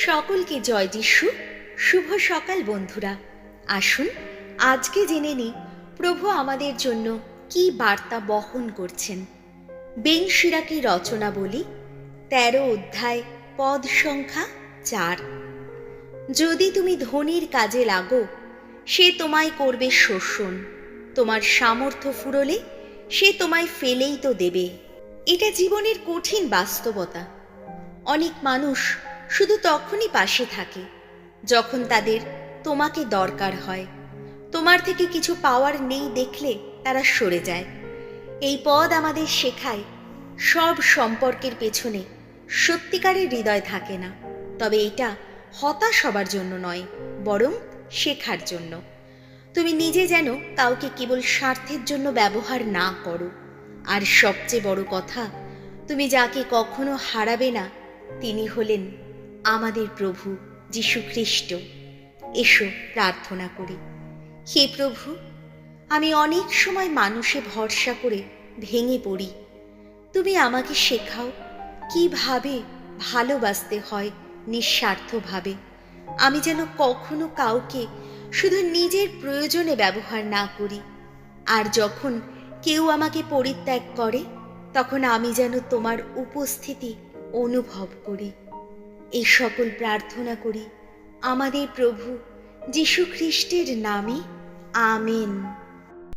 সকলকে জয় যিশু। শুভ সকাল বন্ধুরা। আসুন আজকে জেনে নিই প্রভু আমাদের জন্য কি বার্তা বহন করছেন। বেন সিরাকি রচনা বলি 13 অধ্যায় পদ সংখ্যা 4। যদি তুমি ধনীর কাজে লাগো, সে তোমায় করবে শোষণ। তোমার সামর্থ্য ফুরোলে সে তোমায় ফেলেই তো দেবে। এটা জীবনের কঠিন বাস্তবতা। অনেক মানুষ শুধু তখনই পাশে থাকে যখন তাদের তোমাকে দরকার হয়। তোমার থেকে কিছু পাওয়ার নেই দেখলে তারা সরে যায়। এই পদ আমাদের শেখায় সব সম্পর্কের পেছনে সত্যিকারের হৃদয় থাকে না। তবে এটা হতাশ হবার জন্য নয়, বরং শেখার জন্য। তুমি নিজে যেন কাউকে কেবল স্বার্থের জন্য ব্যবহার না করো। আর সবচেয়ে বড় কথা, তুমি যাকে কখনো হারাবে না তিনি হলেন আমাদের প্রভু যীশু খ্রিস্ট। এসো প্রার্থনা করি। হে প্রভু, আমি অনেক সময় মানুষে ভরসা করে ভেঙে পড়ি। তুমি আমাকে শেখাও কিভাবে ভালোবাসতে হয় নিঃস্বার্থভাবে। আমি যেন কখনো কাউকে শুধু নিজের প্রয়োজনে ব্যবহার না করি। আর যখন কেউ আমাকে পরিত্যাগ করে, তখন আমি যেন তোমার উপস্থিতি অনুভব করি। এই সকল প্রার্থনা করি আমাদের প্রভু যীশু খ্রিস্টের নামে। আমেন।